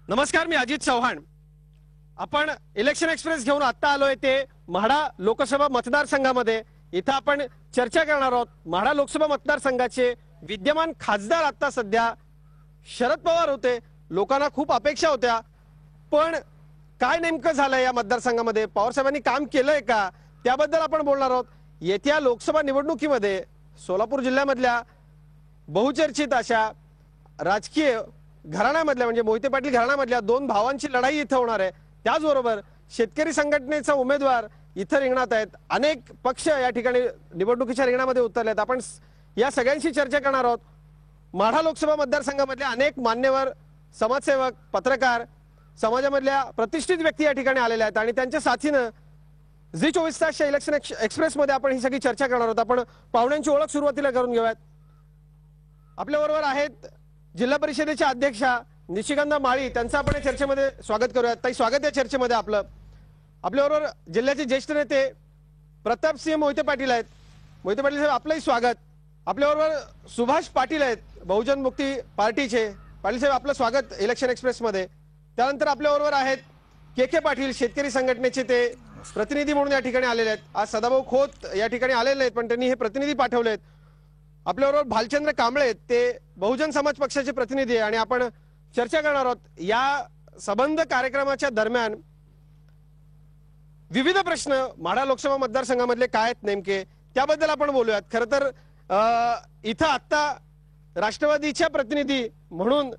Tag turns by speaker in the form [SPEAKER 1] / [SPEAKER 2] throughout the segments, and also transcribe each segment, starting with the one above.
[SPEAKER 1] नमस्कार, मी अजित चव्हाण। आपण election express घेऊन आता आलोय ते म्हाडा लोकसभा मतदारसंघामध्ये। इथं आपण चर्चा करणार आहोत। म्हाडा लोकसभा मतदारसंघाचे विद्यमान खासदार आता सध्या शरद पवार होते। लोकांना खूप अपेक्षा होत्या, पण काय नेमकं झालंय या मतदारसंघामध्ये? पवार साहेबांनी काम केलंय का, त्याबद्दल आपण बोलणार आहोत। येत्या लोकसभा निवडणुकीमध्ये सोलापूर जिल्ह्यामधल्या बहुचर्चित अशा राजकीय घराण्यामधल्या म्हणजे मोहिते पाटील घराण्यामधल्या दोन भावांची लढाई इथं होणार आहे। त्याचबरोबर शेतकरी संघटनेचा उमेदवार इथं रिंगणात आहेत। अनेक पक्ष या ठिकाणी निवडणुकीच्या रिंगणामध्ये उतरलेत। आपण या सगळ्यांशी चर्चा करणार आहोत। माढा लोकसभा मतदारसंघामधले अनेक मान्यवर समाजसेवक, पत्रकार, समाजामधल्या प्रतिष्ठित व्यक्ती या ठिकाणी आलेले आहेत आणि त्यांच्या साथीनं झी 24 तासच्या इलेक्शन एक्सप्रेस मध्ये आपण ही सगळी चर्चा करणार आहोत। आपण पाहुण्यांची ओळख सुरुवातीला करून घेऊयात। आपल्याबरोबर आहेत जिल्हा परिषदेच्या अध्यक्षा निशिगंधा माळी, त्यांचं आपण चर्चेमध्ये स्वागत करूयात। ताई, स्वागत आहे चर्चेमध्ये आपलं। आपल्याबरोबर जिल्ह्याचे ज्येष्ठ नेते प्रतापसिंह मोहिते पाटील आहेत। मोहिते पाटील साहेब, आपलंही स्वागत। आपल्याबरोबर सुभाष पाटील आहेत, बहुजन मुक्ती पार्टीचे। पाटील साहेब, आपलं स्वागत इलेक्शन एक्सप्रेस मध्ये। त्यानंतर आपल्याबरोबर आहेत के पाटील, शेतकरी संघटनेचे ते प्रतिनिधी म्हणून या ठिकाणी आलेले आहेत। आज सदाभाऊ खोत या ठिकाणी आलेले आहेत, पण त्यांनी हे प्रतिनिधी पाठवले आहेत। आपल्याबरोबर भालचंद्र कांबळे, ते बहुजन समाज पक्षाचे प्रतिनिधी आहे आणि आपण चर्चा करणार आहोत। या संबंध कार्यक्रमाच्या दरम्यान विविध प्रश्न माढा लोकसभा मतदारसंघामधले काय आहेत नेमके, त्याबद्दल आपण बोलूयात। खरं तर इथं आता राष्ट्रवादीच्या प्रतिनिधी म्हणून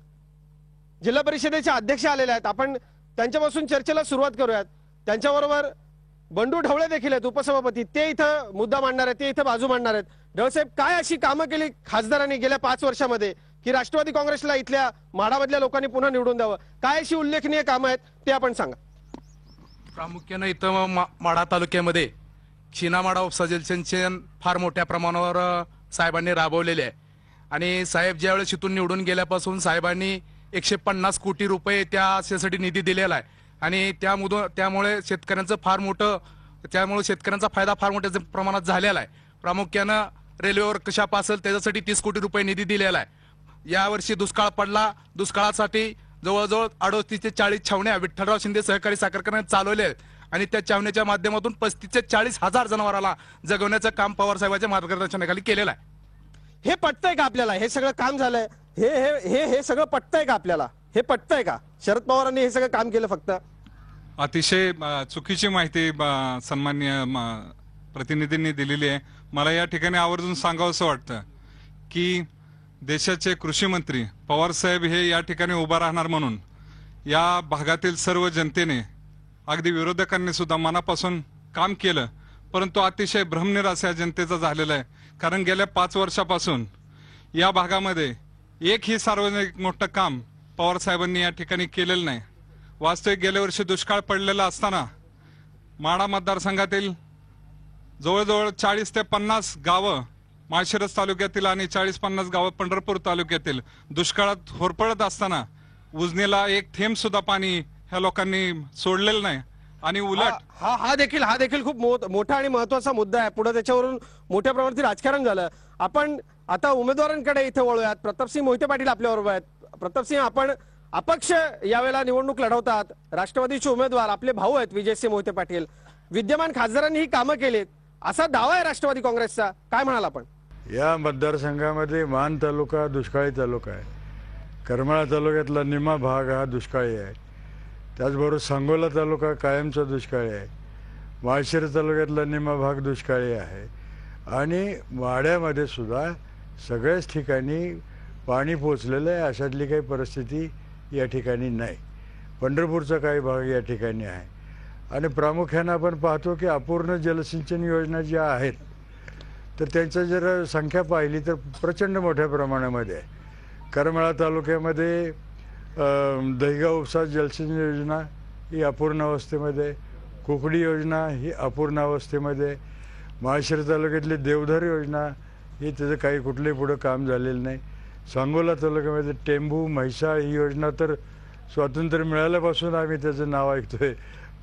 [SPEAKER 1] जिल्हा परिषदेचे अध्यक्ष आलेले आहेत। आपण त्यांच्यापासून चर्चेला सुरुवात करूयात। त्यांच्याबरोबर बंडू ढवळे देखील आहेत, उपसभापती। ते इथं मुद्दा मांडणार आहेत, ते इथं बाजू मांडणार आहेत। ढवळे साहेब, काय अशी कामं केली खासदारांनी गेल्या 5 वर्षामध्ये की राष्ट्रवादी काँग्रेसला इथल्या माढामधल्या लोकांनी पुन्हा निवडून द्यावं? काय अशी उल्लेखनीय कामं आहेत ते आपण सांगा।
[SPEAKER 2] प्रामुख्यानं इथं माढा तालुक्यामध्ये माढा उपसा जलसिंचन फार मोठ्या प्रमाणावर साहेबांनी राबवलेले आहे आणि साहेब ज्यावेळेस इथून निवडून गेल्यापासून साहेबांनी 150 कोटी रुपये त्यासाठी निधी दिलेला आहे आणि त्यामुळे शेतकऱ्यांचं शेतकऱ्यांचा फायदा फार मोठ्या प्रमाणात झालेला आहे। प्रामुख्यानं रेल्वेवर कशाप असेल त्याच्यासाठी 30 कोटी रुपये निधी दिलेला आहे। यावर्षी दुष्काळ पडला, दुष्काळासाठी जवळजवळ 38 ते 40 छावण्या विठ्ठलराव शिंदे सहकारी साखर कारखान्यात चालवल्या आहेत आणि त्या छावण्याच्या माध्यमातून 35 ते 40 हजार जनावराला जगवण्याचं काम पवार साहेबांच्या मार्गदर्शनाखाली केलेलं आहे।
[SPEAKER 1] हे पटतंय का आपल्याला? हे सगळं काम झालंय, हे हे हे सगळं पटतंय का आपल्याला? हे पटतंय का शरद पवारांनी हे सगळं काम केलं? फक्त
[SPEAKER 3] अतिशय चुकीची माहिती सन्माननीय प्रतिनिधींनी दिलेली आहे। मला या ठिकाणी आवर्जून सांगावंसं वाटतं की देशाचे कृषी मंत्री पवार साहेब हे या ठिकाणी उभा राहणार म्हणून या भागातील सर्व जनतेने, अगदी विरोधकांनी सुद्धा मनापासून काम केलं, परंतु अतिशय भ्रमनिरास या जनतेचा झालेला आहे। कारण गेल्या 5 वर्षापासून या भागामध्ये एकही सार्वजनिक मोठं काम पवार साहेबांनी या ठिकाणी केलेलं नाही। वास्तविक गेल्या वर्षी दुष्काळ पडलेला असताना माढा मतदारसंघातील जवळजवळ 40 ते 50 गावं माळशिरस तालुक्यातील आणि 40-50 गावं पंढरपूर तालुक्यातील दुष्काळात होरपळत असताना उजनीला एक थेंब सुद्धा पाणी ह्या लोकांनी सोडलेलं नाही आणि उलट
[SPEAKER 1] हा देखील खूप मोठा आणि महत्वाचा मुद्दा आहे। पुढे त्याच्यावरून मोठ्या प्रमाणात राजकारण झालं। आपण आता उमेदवारांकडे इथे वळूयात। प्रतापसिंह मोहिते पाटील आपल्याबरोबर आहेत। प्रतापसिंह, आपण अपक्ष यावेळेला निवडणूक लढवतात, राष्ट्रवादीचे उमेदवार आपले भाऊ आहेत विजयसिंह मोहिते पाटील। विद्यमान खासदारांनी ही कामं केलीत असा दावा आहे राष्ट्रवादी काँग्रेसचा, काय म्हणाल आपण?
[SPEAKER 4] या मतदारसंघामध्ये मान तालुका दुष्काळी तालुका आहे। करमाळा तालुक्यातला निम्मा भाग हा दुष्काळी आहे। त्याचबरोबर सांगोला तालुका कायमचा दुष्काळी आहे। माळशिरस तालुक्यातला निम्मा भाग दुष्काळी आहे आणि वाड्यामध्ये सुद्धा सगळ्याच ठिकाणी पाणी पोचलेलं आहे। अशातली काही परिस्थिती या ठिकाणी नाही। पंढरपूरचा काही भाग या ठिकाणी आहे आणि प्रामुख्याने आपण पाहतो की अपूर्ण जलसिंचन योजना ज्या आहेत तर त्यांची जर संख्या पाहिली तर प्रचंड मोठ्या प्रमाणामध्ये आहे। करमाळा तालुक्यामध्ये दहिगाव उपसा जलसिंचन योजना ही अपूर्ण अवस्थेमध्ये, कुकडी योजना ही अपूर्ण अवस्थेमध्ये, माळशिरस तालुक्यातली देवधर योजना ही त्याचं काही कुठलंही पुढं काम झालेलं नाही। सांगोला तालुक्यामध्ये टेंभू म्हैसाळ ही योजना तर स्वातंत्र्य मिळाल्यापासून आम्ही त्याचं नाव ऐकतोय,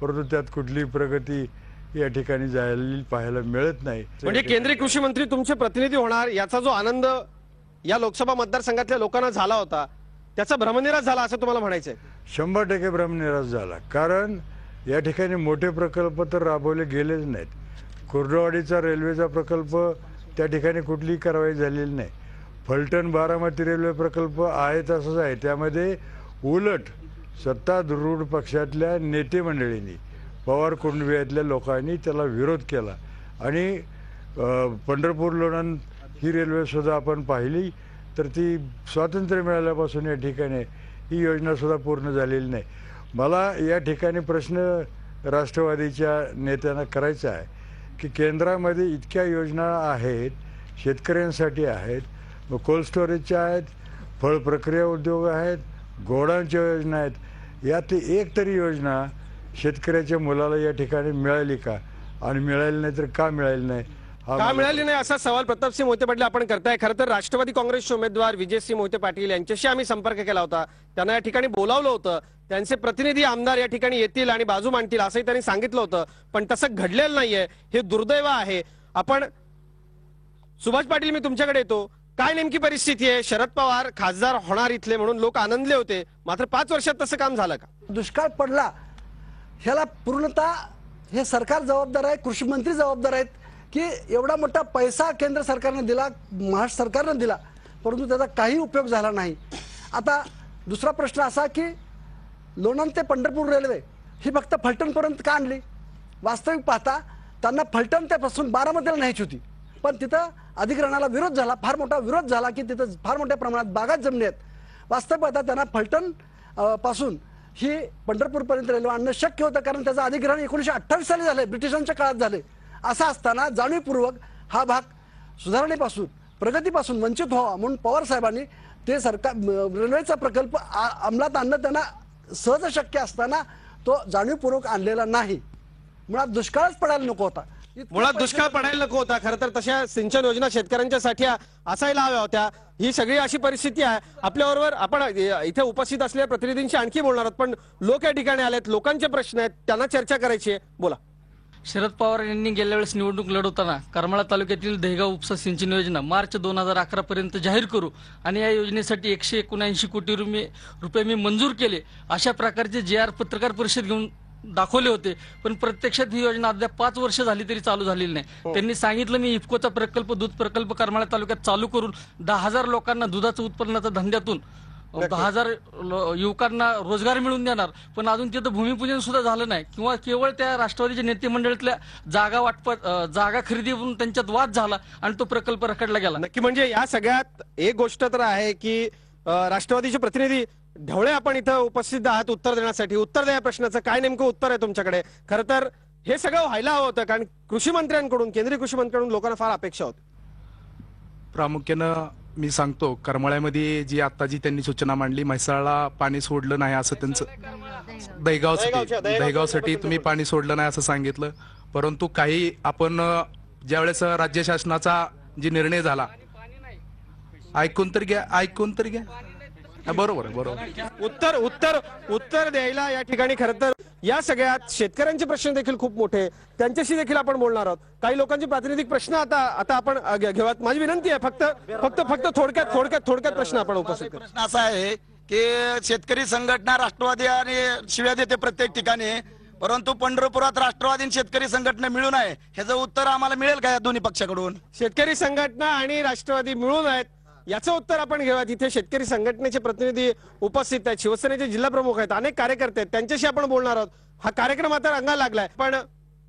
[SPEAKER 4] परंतु त्यात कुठलीही प्रगती या ठिकाणी जायला पाहायला मिळत नाही।
[SPEAKER 1] म्हणजे केंद्रीय कृषी मंत्री तुमचे प्रतिनिधी होणार याचा जो आनंद या लोकसभा मतदारसंघातल्या लोकांना झाला होता, त्याचा भ्रमनिरास झाला असं तुम्हाला म्हणायचंय?
[SPEAKER 4] 100% भ्रमनिरास झाला. कारण या ठिकाणी मोठे प्रकल्प तर राबवले गेलेच नाहीत. कुर्डुवाडीचा रेल्वेचा प्रकल्प त्या ठिकाणी कुठलीही कारवाई झालेली नाही. फलटण बारामती रेल्वे प्रकल्प आहे तसंच आहे. त्यामध्ये उलट सत्तारूढ पक्षातल्या नेते मंडळींनी, पवार कुटुंबियातल्या लोकांनी त्याला विरोध केला आणि पंढरपूर लोणंद ही रेल्वेसुद्धा आपण पाहिली तर ती स्वातंत्र्य मिळाल्यापासून या ठिकाणी ही योजनासुद्धा पूर्ण झालेली नाही. मला या ठिकाणी प्रश्न राष्ट्रवादीच्या नेत्यांना करायचा आहे की केंद्रामध्ये इतक्या योजना आहेत, शेतकऱ्यांसाठी आहेत, कोल्ड स्टोरेजच्या आहेत, फळ प्रक्रिया उद्योग आहेत, गोडांच्या योजना आहेत. यातली एक तरी योजना शेतकऱ्याच्या मुलाला या ठिकाणी मिळाली का? आणि मिळाली नाही तर का मिळाली नाही?
[SPEAKER 1] का मिळाली नाही असा सवाल प्रतापसिंह मोहिते पाटील आपण करताय. खरं तर राष्ट्रवादी काँग्रेसचे उमेदवार विजयसिंह मोहिते पाटील यांच्याशी आम्ही संपर्क केला होता. त्यांना या ठिकाणी बोलावलं होतं. त्यांचे प्रतिनिधी आमदार या ठिकाणी येतील आणि बाजू मांडतील असंही त्यांनी सांगितलं होतं. पण तसं घडलेलं नाहीये, हे दुर्दैव आहे. आपण सुभाष पाटील, मी तुमच्याकडे येतो. काय नेमकी परिस्थिती आहे? शरद पवार खासदार होणार इथले म्हणून लोक आनंदले होते, मात्र 5 वर्षात तसं काम झालं का?
[SPEAKER 5] दुष्काळ पडला ह्याला पूर्णतः हे सरकार जबाबदार आहे, कृषी मंत्री जबाबदार आहेत की एवढा मोठा पैसा केंद्र सरकारने दिला, महाराष्ट्र सरकारने दिला, परंतु त्याचा काही उपयोग झाला नाही. आता दुसरा प्रश्न असा की लोणंद ते पंढरपूर रेल्वे ही फक्त फलटणपर्यंत का आणली? वास्तविक पाहता त्यांना फलटण त्यापासून बारामतीला न्यायची होती, पण तिथं अधिग्रहणाला विरोध झाला, फार मोठा विरोध झाला की तिथं फार मोठ्या प्रमाणात बागात जमली आहेत. वास्तविक पाहता त्यांना फलटण पासून ही पंढरपूरपर्यंत रेल्वे आणणं शक्य होतं, कारण त्याचं अधिग्रहण 1928 साली झाले, ब्रिटिशांच्या काळात झाले. असं असताना जाणीवपूर्वक हा भाग सुधारणेपासून, प्रगतीपासून वंचित व्हावा म्हणून पवार साहेबांनी ते सरकार रेल्वेचा प्रकल्प अंमलात आणणं त्यांना सहज शक्य असताना तो जाणीवपूर्वक आणलेला नाही. मुळात दुष्काळच पडायला नको होता.
[SPEAKER 1] मुळात दुष्काळ पडायला नको होता. खरं तर तशा सिंचन योजना शेतकऱ्यांच्यासाठी असायला हव्या होत्या. ही सगळी अशी परिस्थिती आहे. आपल्याबरोबर आपण इथे उपस्थित असलेल्या प्रतिनिधींशी आणखी बोलणार आहोत, पण लोक या ठिकाणी आलेत, लोकांचे प्रश्न आहेत, त्यांना चर्चा करायची आहे. बोला.
[SPEAKER 6] शरद पवार यांनी गेल्या वेळेस निवडणूक लढवताना करमाळा तालुक्यातील दहेगाव उपसा सिंचन योजना मार्च 2011 पर्यंत जाहीर करू आणि या योजनेसाठी 179 कोटी रुपये मी मंजूर केले अशा प्रकारचे JR पत्रकार परिषद घेऊन दाखवले होते. पण प्रत्यक्षात ही योजना अद्याप 5 वर्ष झाली तरी चालू झालेली नाही. त्यांनी सांगितलं मी इफकोचा प्रकल्प, दूध प्रकल्प करमाळा तालुक्यात चालू करून 10,000 लोकांना दुधाचं उत्पन्नाच्या धंद्यातून 10,000 युवकांना रोजगार मिळवून देणार, पण अजून तिथं भूमिपूजन सुद्धा झालं नाही किंवा केवळ त्या राष्ट्रवादीच्या नेते मंडळातल्या जागा खरेदीवरून त्यांच्यात वाद झाला आणि तो प्रकल्प रखडला गेला.
[SPEAKER 1] नक्की. म्हणजे या सगळ्यात एक गोष्ट तर आहे की राष्ट्रवादीचे प्रतिनिधी ढवळे आपण इथं उपस्थित आहात उत्तर देण्यासाठी. उत्तर द्या या प्रश्नाचं, काय नेमकं उत्तर आहे तुमच्याकडे? खरं तर हे सगळं व्हायला हवं होतं, कारण कृषी मंत्र्यांकडून, केंद्रीय कृषी मंत्र्यांकडून लोकांना फार अपेक्षा होती.
[SPEAKER 2] प्रामुख्यानं मी सांगतो, करमाळ्यामध्ये जी आता जी त्यांनी सूचना मांडली, म्हैसाळला पाणी सोडलं नाही असं त्यांचं, दहेगावसाठी तुम्ही पाणी सोडलं नाही असं सांगितलं. परंतु काही आपण ज्यावेळेस राज्य शासनाचा जी निर्णय झाला, ऐकून तर घ्या. बरोबर. उत्तर द्यायला या ठिकाणी खरं तर या सगळ्यात शेतकऱ्यांचे प्रश्न देखील खूप मोठे, त्यांच्याशी देखील आपण बोलणार आहोत. काही लोकांचे प्रातिनिधिक प्रश्न आता आपण घेऊयात. माझी विनंती आहे फक्त थोडक्यात प्रश्न आपण उपस्थित करू.
[SPEAKER 7] प्रश्न असा आहे की शेतकरी संघटना राष्ट्रवादी आणि शिव्या देते प्रत्येक ठिकाणी, परंतु पंढरपुरात राष्ट्रवादी आणि शेतकरी संघटना मिळून आहे, ह्याचं उत्तर आम्हाला मिळेल का या दोन्ही पक्षाकडून?
[SPEAKER 1] शेतकरी संघटना आणि राष्ट्रवादी मिळून आहेत याचं उत्तर आपण घेऊया. तिथे शेतकरी संघटनेचे प्रतिनिधी उपस्थित आहेत, शिवसेनेचे जिल्हा प्रमुख आहेत, अनेक कार्यकर्ते आहेत, त्यांच्याशी आपण बोलणार आहोत. हा कार्यक्रम आता रंगाला लागलाय. पण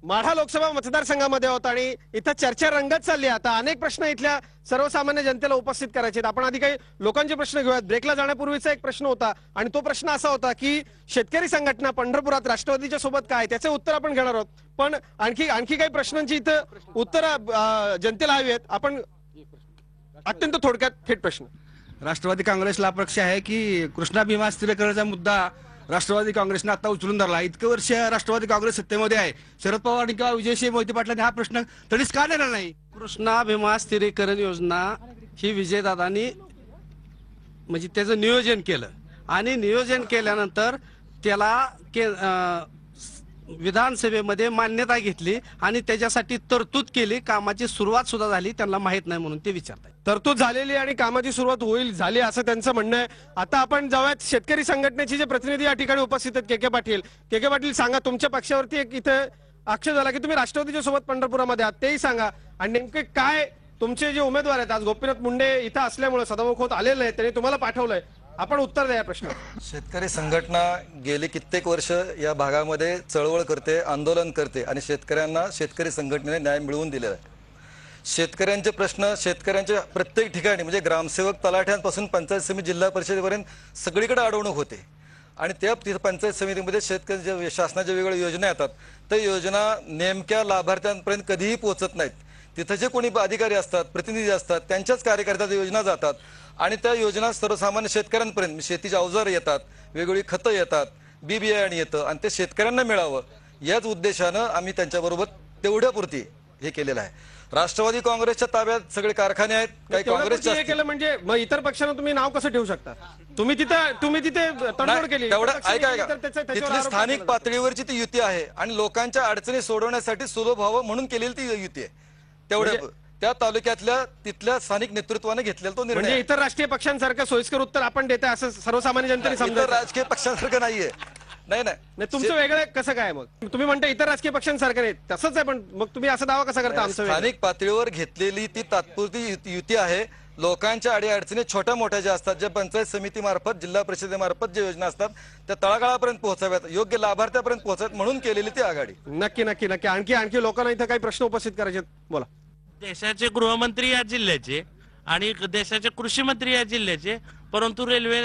[SPEAKER 1] माढा लोकसभा मतदारसंघामध्ये आहोत आणि इथं चर्चा रंगत चालली. आता अनेक प्रश्न इथल्या सर्वसामान्य जनतेला उपस्थित करायचे आहेत. आपण आधी काही लोकांचे प्रश्न घेऊयात. ब्रेकला जाण्यापूर्वीचा एक प्रश्न होता आणि तो प्रश्न असा होता की शेतकरी संघटना पंढरपुरात राष्ट्रवादीच्या सोबत काय, त्याचे उत्तर आपण घेणार आहोत. पण आणखी काही प्रश्नांची इथं उत्तर जनतेला हवी आहेत. आपण अत्यंत थोडक्यात थेट प्रश्न.
[SPEAKER 8] राष्ट्रवादी काँग्रेसला अपेक्षा आहे की कृष्णा भीमा स्थिरीकरणाचा मुद्दा राष्ट्रवादी काँग्रेसने आता उचलून धरला. इतकं वर्ष राष्ट्रवादी काँग्रेस सत्तेमध्ये आहे, शरद पवार किंवा विजयसिंह मोहिते पाटलांनी हा प्रश्न तरीच का नेला नाही?
[SPEAKER 9] कृष्णा भीमा स्थिरीकरण योजना ही विजयदादांनी म्हणजे त्याचं नियोजन केलं आणि नियोजन केल्यानंतर त्याला विधानसभेमध्ये मान्यता घेतली आणि त्याच्यासाठी तरतूद केली, कामाची सुरुवात सुद्धा झाली, त्यांना माहित नाही म्हणून ते विचारताय.
[SPEAKER 1] तरतूद झालेली आणि कामाची सुरुवात होईल झाली असं त्यांचं म्हणणं आहे. आता आपण जाऊयात शेतकरी संघटनेचे जे प्रतिनिधी या ठिकाणी उपस्थित आहेत, के के पाटील सांगा, तुमच्या पक्षावरती एक इथे आक्षेप झाला की तुम्ही राष्ट्रवादीच्या सोबत पंढरपुरामध्ये आहात, तेही सांगा. आणि नेमके काय तुमचे जे उमेदवार आहेत, आज गोपीनाथ मुंडे इथं असल्यामुळे सदाभाऊ खोत आलेले आहेत, त्यांनी तुम्हाला पाठवलंय, आपण उत्तर द्या या प्रश्नावर.
[SPEAKER 10] शेतकरी संघटना गेली कित्येक वर्ष या भागामध्ये चळवळ करते, आंदोलन करते आणि शेतकऱ्यांना शेतकरी संघटनेने न्याय मिळवून दिलेला आहे. शेतकऱ्यांचे प्रश्न शेतकऱ्यांच्या प्रत्येक ठिकाणी म्हणजे ग्रामसेवक तलाठ्यांपासून पंचायत समिती जिल्हा परिषदेपर्यंत सगळीकडे अडवणूक होते आणि त्या पंचायत समितीमध्ये शेतकऱ्यांच्या शासनाच्या वेगवेगळ्या योजना येतात, त्या योजना नेमक्या लाभार्थ्यांपर्यंत कधीही पोहोचत नाहीत. तिथं जे कोणी अधिकारी असतात, प्रतिनिधी असतात, त्यांच्याच कार्यकर्त्याच्या योजना जातात आणि त्या योजना सर्वसामान्य शेतकऱ्यांपर्यंत शेतीचे अवजार येतात, वेगवेगळी खतं येतात, बी बियाणे येतं आणि ते शेतकऱ्यांना मिळावं याच उद्देशानं आम्ही त्यांच्याबरोबर तेवढ्यापुरती हे केलेलं आहे. राष्ट्रवादी काँग्रेसच्या ताब्यात सगळे कारखाने आहेत, काही काँग्रेसचे
[SPEAKER 1] हे केलं म्हणजे मग इतर पक्षांना तुम्ही नाव कसं ठेवू शकता? तुम्ही तिथे तडजोड केली.
[SPEAKER 10] तेवढं
[SPEAKER 1] इतर
[SPEAKER 10] ऐका
[SPEAKER 1] त्याच्यावर
[SPEAKER 10] तिथली
[SPEAKER 1] आरोप
[SPEAKER 10] स्थानिक
[SPEAKER 1] केला
[SPEAKER 10] पातळीवरची ती युती आहे आणि लोकांच्या अडचणी सोडवण्यासाठी सुलभ व्हावं म्हणून केलेली ती युती आहे. तेवढ्या त्या तालुक्यातल्या तिथल्या स्थानिक नेतृत्वाने घेतलेला तो निर्णय
[SPEAKER 1] म्हणजे
[SPEAKER 10] आहे.
[SPEAKER 1] इतर राष्ट्रीय पक्षांसारखं सोयीस्कर उत्तर आपण देताय असं सर्वसामान्य जनतेने
[SPEAKER 10] इतर
[SPEAKER 1] समजा.
[SPEAKER 10] राजकीय पक्षांसारखं नाहीये. नाही
[SPEAKER 1] तुमचं वेगळं कसं काय? मग तुम्ही म्हणता इतर राजकीय पक्षांसारखं नाही, तसंच आहे, पण मग तुम्ही असा दावा कसा करता आमचं वेगळं?
[SPEAKER 10] स्थानिक पातळीवर घेतलेली ती तात्पुरती युती आहे. लोकांच्या अडीअडचणी छोट्या मोठ्या ज्या असतात, ज्या पंचायत समितीमार्फत जिल्हा परिषदेमार्फत ज्या योजना असतात त्या तळागाळापर्यंत पोहोचाव्यात, योग्य लाभार्थ्यापर्यंत पोहोचाव्यात म्हणून केलेली ती आघाडी.
[SPEAKER 1] नक्की नक्की नक्की. आणखी लोकांना इथं काही प्रश्न उपस्थित करायचे आहेत? बोला.
[SPEAKER 11] देशाचे गृहमंत्री या जिल्ह्याचे आणि देशाचे कृषी मंत्री या जिल्ह्याचे, परंतु रेल्वे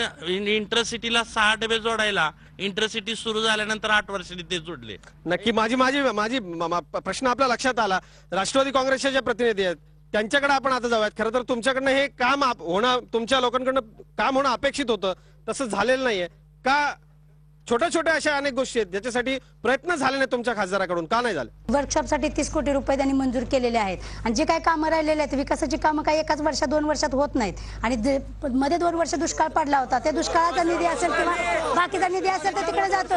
[SPEAKER 11] इंटरसिटीला 6 डबे जोडायला इंटरसिटी सुरू झाल्यानंतर 8 वर्षांनी ते जोडले.
[SPEAKER 1] नक्की. माझी प्रश्न आपल्या लक्षात आला. राष्ट्रवादी काँग्रेसचे जे प्रतिनिधी आहेत त्यांच्याकडे आपण आता जाऊयात. खरं तर तुमच्याकडनं हे काम होणं, तुमच्या लोकांकडनं काम होणं अपेक्षित होतं, तसं झालेलं नाहीये का? छोट्या छोट्या अशा अनेक गोष्टी आहेत ज्याच्यासाठी प्रयत्न झाले नाही तुमच्या खासदाराकडून, का नाही झाले?
[SPEAKER 12] वर्कशॉपसाठी 30 कोटी रुपये त्यांनी मंजूर केलेले आहेत आणि जे काही कामं राहिलेले आहेत, विकासाची कामं काही एकाच वर्षात 2 वर्षात होत नाहीत आणि मध्ये 2 वर्ष दुष्काळ पडला होता, त्या दुष्काळाचा निधी असेल किंवा बाकीचा निधी असेल तर तिकडे जातो.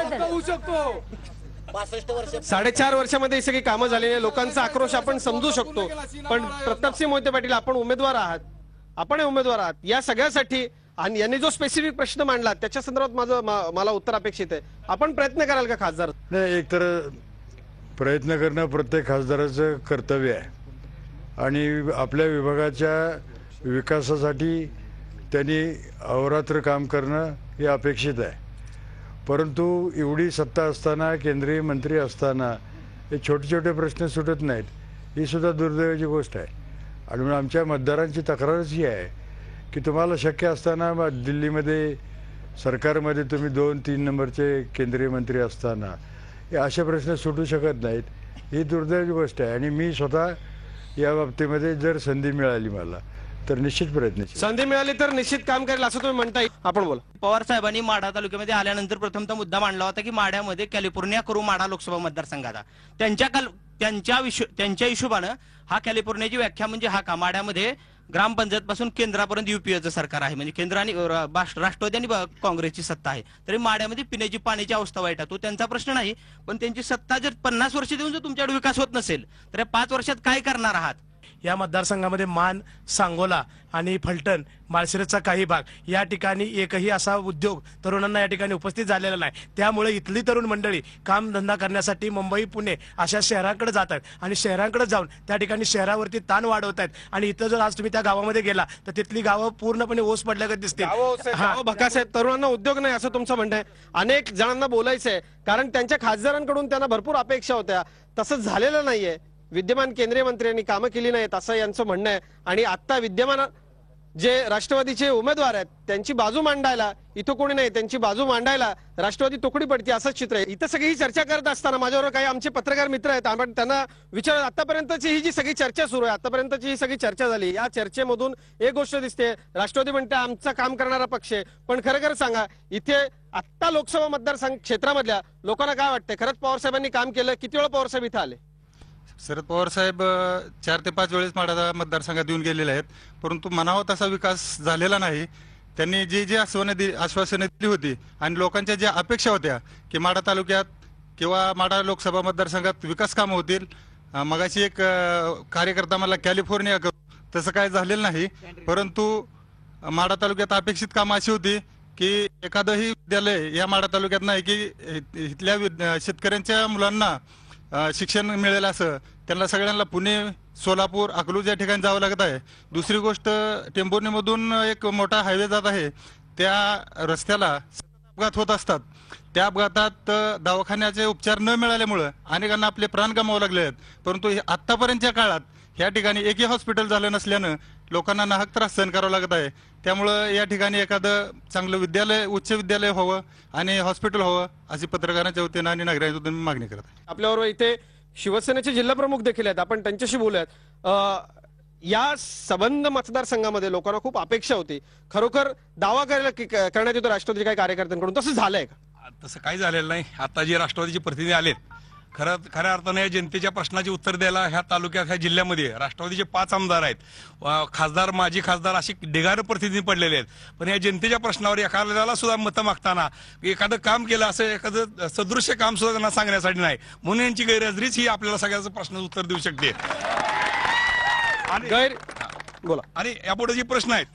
[SPEAKER 1] 4.5 वर्षामध्ये ही सगळी कामं झालेली आहे. लोकांचा आक्रोश आपण समजू शकतो, पण प्रतापसिंह मोहिते पाटील, आपण उमेदवार आहात या सगळ्यासाठी आणि यांनी जो स्पेसिफिक प्रश्न मांडला त्याच्या संदर्भात मला उत्तर अपेक्षित आहे. आपण प्रयत्न कराल का खासदार?
[SPEAKER 4] नाही, एकतर प्रयत्न करणं प्रत्येक खासदाराचं कर्तव्य आहे आणि आपल्या विभागाच्या विकासासाठी त्यांनी अहोरात्र काम करणं हे अपेक्षित आहे. परंतु एवढी सत्ता असताना, केंद्रीय मंत्री असताना हे छोटे छोटे प्रश्न सुटत नाहीत, ही सुद्धा दुर्दैवाची गोष्ट आहे. आणि म्हणून आमच्या मतदारांची तक्रारच ही आहे की तुम्हाला शक्य असताना दिल्लीमध्ये सरकारमध्ये तुम्ही 2-3 नंबरचे केंद्रीय मंत्री असताना हे असे प्रश्न सुटू शकत नाहीत, ही दुर्दैवाची गोष्ट आहे. आणि मी स्वतः या बाबतीमध्ये जर संधी मिळाली मला तर निश्चित प्रयत्न,
[SPEAKER 1] संधी मिळाली तर निश्चित काम करेल असं तुम्ही म्हणताय. आपण बोला.
[SPEAKER 13] पवार साहेबांनी माढा तालुक्यामध्ये आल्यानंतर प्रथमतः मुद्दा मांडला होता की माढ्यामध्ये कॅलिफोर्निया करू माढा लोकसभा मतदारसंघाचा. त्यांच्या हिशोबानं हा कॅलिफोर्नियाची व्याख्या म्हणजे हा का, माढ्यामध्ये ग्रामपंचायत पासून केंद्रापर्यंत युपीएचं सरकार आहे, म्हणजे केंद्र आणि राष्ट्रवादी आणि काँग्रेसची सत्ता आहे. तरी माढ्यामध्ये पिण्याची पाण्याची अवस्था वाईट आहे, तो त्यांचा प्रश्न नाही. पण त्यांची सत्ता जर 50 वर्ष देऊन जर तुमच्याकडे विकास होत नसेल तर या 5 वर्षात काय करणार आहात?
[SPEAKER 14] या मतदारसंघामध्ये मान, सांगोला आणि फलटण, माळशिरसचा काही भाग या ठिकाणी एकही असा उद्योग तरुणांना या ठिकाणी उपस्थित झालेला नाही. त्यामुळे इथली तरुण मंडळी कामधंदा करण्यासाठी मुंबई, पुणे अशा शहरांकडे जातात आणि शहरांकडे जाऊन त्या ठिकाणी शहरावरती ताण वाढवत आहेत. आणि इथं जर आज तुम्ही त्या गावामध्ये गेला तर तिथली गावं पूर्णपणे ओस पडल्यागत दिसतील.
[SPEAKER 1] भकास आहेत, तरुणांना उद्योग नाही असं तुमचं म्हणणं आहे. अनेक जणांना बोलायचं आहे कारण त्यांच्या खासदारांकडून त्यांना भरपूर अपेक्षा होत्या, तसं झालेलं नाहीये. विद्यमान केंद्रीय मंत्र्यांनी कामं केली नाहीत असं यांचं म्हणणं आहे. आणि आता विद्यमान जे राष्ट्रवादीचे उमेदवार आहेत त्यांची बाजू मांडायला इथं कोणी नाही, त्यांची बाजू मांडायला राष्ट्रवादी तुकडी पडते असंच चित्र आहे. इथं सगळी ही चर्चा करत असताना माझ्याबरोबर काही आमचे पत्रकार मित्र आहेत. आपण त्यांना विचार, आतापर्यंतची ही जी सगळी चर्चा सुरू आहे, आतापर्यंतची ही सगळी चर्चा झाली, या चर्चेमधून एक गोष्ट दिसते, राष्ट्रवादी म्हणते आमचं काम करणारा पक्ष आहे. पण खरं सांगा, इथे आत्ता लोकसभा मतदारसंघ क्षेत्रामधल्या लोकांना काय वाटतंय? खरंच पवार साहेबांनी काम केलं? किती वेळा पवार साहेब इथं आले?
[SPEAKER 3] शरद पवार साहेब 4 ते 5 वेळेस माढा मतदारसंघात येऊन गेलेले आहेत, परंतु म्हणावा तसा विकास झालेला नाही. त्यांनी जी जी आश्वासने दिली होती आणि लोकांच्या ज्या अपेक्षा होत्या की माढा तालुक्यात किंवा माढा लोकसभा मतदारसंघात विकास कामं होतील. मगाशी एक कार्यकर्ता मला कॅलिफोर्निया तसं काय झालेलं नाही, परंतु माढा तालुक्यात अपेक्षित कामं अशी होती की एखादंही विद्यालय या माढा तालुक्यात नाही की इथल्या शेतकऱ्यांच्या मुलांना शिक्षण मिळेल असं. त्यांना सगळ्यांना पुणे, सोलापूर, अकलूज या ठिकाणी जावं लागत आहे. दुसरी गोष्ट, टेंभुर्णीमधून एक मोठा हायवे जात आहे, त्या रस्त्याला अपघात होत असतात. त्या अपघातात दवाखान्याचे उपचार न मिळाल्यामुळं अनेकांना आपले प्राण गमावे लागले आहेत. परंतु आतापर्यंतच्या काळात ह्या ठिकाणी एकही हॉस्पिटल झालं नसल्यानं लोकांना नाहक त्रास सहन करावा लागत आहे. त्यामुळं या ठिकाणी एखादं चांगलं विद्यालय, उच्च विद्यालय व्हावं आणि हॉस्पिटल व्हावं अशी पत्रकारांच्या वतीनं आणि नागरिकांच्या वतीनं मागणी करत आहे.
[SPEAKER 1] आपल्याबरोबर इथे शिवसेनेचे जिल्हा प्रमुख देखील आहेत, आपण त्यांच्याशी बोलूयात. या संबंध मतदारसंघामध्ये लोकांना खूप अपेक्षा होती, खरोखर दावा करण्यात येतो राष्ट्रवादी काही कार्यकर्त्यांकडून, तसं झालंय का?
[SPEAKER 15] तसं काही झालेलं नाही. आता जे राष्ट्रवादीचे प्रतिनिधी आलेत, खऱ्या अर्थाने या जनतेच्या प्रश्नाचे उत्तर द्यायला ह्या तालुक्यात, ह्या जिल्ह्यामध्ये राष्ट्रवादीचे 5 आमदार आहेत, खासदार, माजी खासदार अशी ढिगार प्रतिनिधी पडलेले आहेत. पण या जनतेच्या प्रश्नावर एखाद्याला सुद्धा मतं मागताना एखादं काम केलं असं एखादं सदृश्य काम सुद्धा त्यांना सांगण्यासाठी नाही, म्हणून यांची गैरहजेरीच ही आपल्याला सगळ्याचं प्रश्नाचं उत्तर देऊ शकते.
[SPEAKER 1] बोला.
[SPEAKER 15] आणि यापुढे जे प्रश्न आहेत,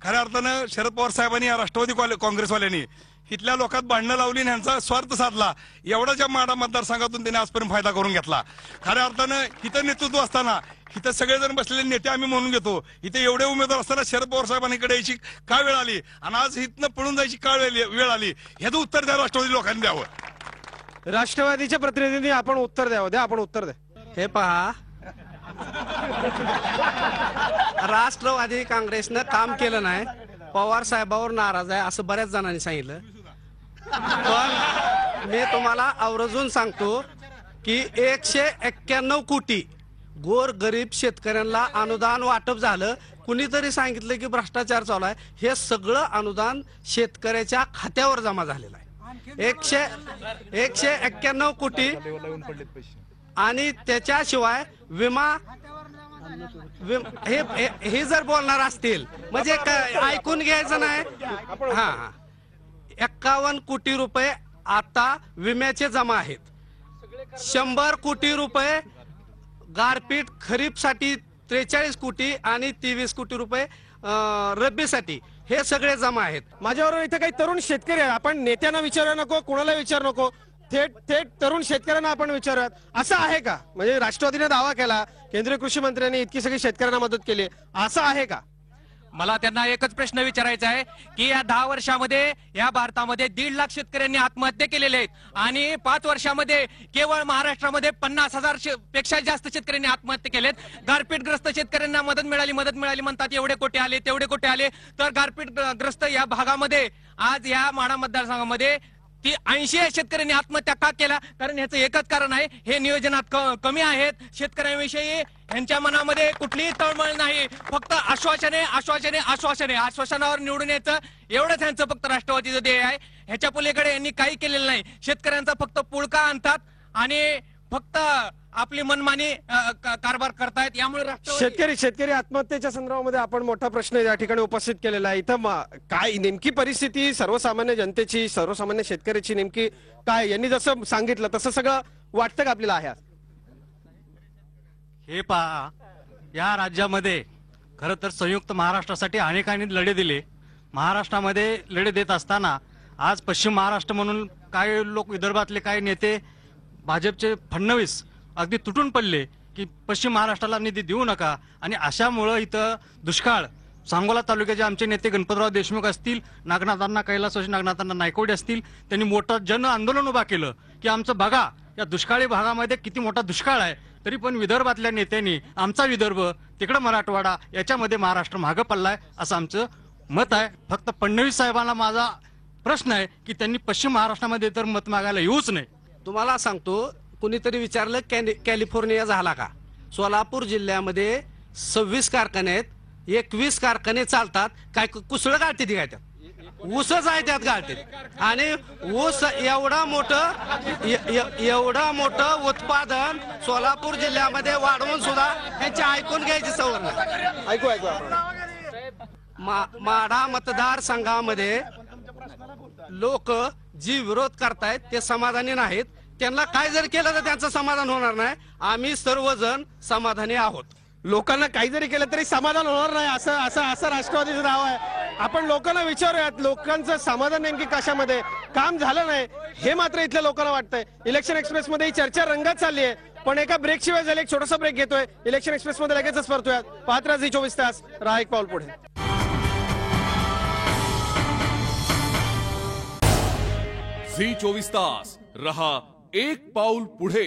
[SPEAKER 15] खऱ्या अर्थानं शरद पवार साहेबांनी या राष्ट्रवादी काँग्रेसवाल्यांनी इथल्या लोकांत भांडणं लावली आणि यांचा स्वार्थ साधला. एवढाच्या माढा मतदारसंघातून त्यांनी आजपर्यंत फायदा करून घेतला. खऱ्या अर्थानं इथं नेतृत्व असताना इथं सगळेजण बसलेले नेते आम्ही म्हणून घेतो, इथे एवढे उमेदवार असताना शरद पवार साहेबांकडे यायची का वेळ आली आणि आज इथनं पळून जायची का वेळ आली, ह्याचं उत्तर द्या राष्ट्रवादी लोकांनी द्यावं.
[SPEAKER 1] राष्ट्रवादीच्या प्रतिनिधींनी आपण उत्तर द्यावं. आपण उत्तर द्या.
[SPEAKER 9] हे पहा, राष्ट्रवादी काँग्रेसनं काम केलं नाही, पवार साहेबावर नाराज आहे असं बऱ्याच जणांनी सांगितलं. पण मी तुम्हाला आवर्जून सांगतो की 191 कोटी गोर गरीब शेतकऱ्यांना अनुदान वाटप झालं. कुणीतरी सांगितलं की भ्रष्टाचार चालू आहे, हे सगळं अनुदान शेतकऱ्याच्या खात्यावर जमा झालेलं आहे. 191 कोटी. आणि त्याच्याशिवाय विमा हे जर बोलणार असतील म्हणजे ऐकून घ्यायचं नाही. हा, 51 कोटी रुपये आता विम्याचे जमा आहेत. 100 कोटी रुपये गारपीट खरीपसाठी, 43 कोटी आणि 23 कोटी रुपये रब्बीसाठी, हे सगळे जमा आहेत.
[SPEAKER 1] माझ्याबरोबर इथे काही तरुण शेतकरी आहेत. आपण नेत्यांना विचारूया नको, कोणाला विचारू नको, थेट तरुण शेतकऱ्यांना आपण विचारूयात. असं आहे का, म्हणजे राष्ट्रवादीने दावा केला, केंद्रीय कृषी मंत्र्यांनी इतकी सगळी शेतकऱ्यांना मदत केली, असं आहे का?
[SPEAKER 16] मला त्यांना एकच प्रश्न विचारायचा आहे की या 10 वर्षामध्ये या भारतामध्ये 1.5 लाख शेतकऱ्यांनी आत्महत्या केलेल्या आहेत आणि 5 वर्षामध्ये केवळ महाराष्ट्रामध्ये 50,000 पेक्षा जास्त शेतकऱ्यांनी आत्महत्या केलेत. गारपीटग्रस्त शेतकऱ्यांना मदत मिळाली म्हणतात, एवढे कोटी आले, तेवढे कोटी आले. तर गारपीटग्रस्त या भागामध्ये आज या माढा मतदारसंघामध्ये 80 शेतकऱ्यांनी आत्महत्या का केला? कारण ह्याचं एकच कारण आहे, हे नियोजनात कमी आहेत. शेतकऱ्यांविषयी यांच्या मनामध्ये कुठलीही तळमळ नाही, फक्त आश्वासनावर निवडून यायचं, एवढंच यांचं फक्त राष्ट्रवादीचं ध्येय आहे. ह्याच्या पलीकडे यांनी काही केलेलं नाही. शेतकऱ्यांचा फक्त पुळका आणतात आणि फक्त आपली मनमानी कारभार करतायत. यामुळे
[SPEAKER 1] शेतकरी आत्महत्येच्या संदर्भामध्ये आपण मोठा प्रश्न या ठिकाणी उपस्थित केलेला आहे. इथं काय नेमकी परिस्थिती सर्वसामान्य जनतेची, सर्वसामान्य शेतकऱ्याची नेमकी काय, यांनी जसं सांगितलं तसं सगळं वाटतं का आपल्याला आहे?
[SPEAKER 17] हे पहा, या राज्यामध्ये खरं तर संयुक्त महाराष्ट्रासाठी अनेकांनी लढे दिले. महाराष्ट्रामध्ये लढे देत असताना आज पश्चिम महाराष्ट्र म्हणून काही लोक, विदर्भातले काही नेते, भाजपचे फडणवीस अगदी तुटून पडले की पश्चिम महाराष्ट्राला निधी देऊ नका. आणि अशामुळं इथं दुष्काळ, सांगोला तालुक्याचे आमचे नेते गणपतराव देशमुख असतील, नागनाथांना कैलासवासी नागनाथांना नायकवडे असतील, त्यांनी मोठं जन आंदोलन उभा केलं की आमचं बघा, या दुष्काळी भागामध्ये किती मोठा दुष्काळ आहे. तरी पण विदर्भातल्या नेत्यांनी आमचा विदर्भ, तिकडं मराठवाडा, याच्यामध्ये महाराष्ट्र मागं पडलाय असं आमचं मत आहे. फक्त फडणवीस साहेबांना माझा प्रश्न आहे की त्यांनी पश्चिम महाराष्ट्रामध्ये तर मत मागायला येऊच नाही.
[SPEAKER 9] तुम्हाला सांगतो, कुणीतरी विचारलं कॅलिफोर्निया झाला का? सोलापूर जिल्ह्यामध्ये 26 कारखाने आहेत, 21 कारखाने चालतात. काय कुसळ गाळते ती, काय त्यात ऊसच आहे, त्यात गाळते. आणि ऊस एवढं मोठं उत्पादन सोलापूर जिल्ह्यामध्ये वाढवून सुद्धा त्यांची ऐकून घ्यायची सवय नाही.
[SPEAKER 1] ऐकू
[SPEAKER 9] माढा मतदारसंघामध्ये लोक जी विरोध करतायत ते समाधानी नाहीत. त्यांना काय जर केलं तर त्यांचं समाधान होणार नाही. आम्ही सर्वजण समाधानी आहोत.
[SPEAKER 1] लोकांना काही जरी केलं तरी समाधान होणार नाही असं असं असं राष्ट्रवादीचं नाव आहे. आपण लोकांना विचारूयात लोकांचं समाधान नेमकी कशामध्ये, काम झालं नाही हे मात्र इथल्या लोकांना वाटतंय. इलेक्शन एक्सप्रेस मध्ये ही चर्चा रंगात चालली आहे, पण एका ब्रेक शिवाय झाले एक छोटासा ब्रेक घेतोय. इलेक्शन एक्सप्रेस मध्ये लगेचच परतूयात. पाहत राहा झी 24 तास, राहा एक पाऊल पुढे.
[SPEAKER 18] झी 24 तास, रहा एक पाऊल पुढे.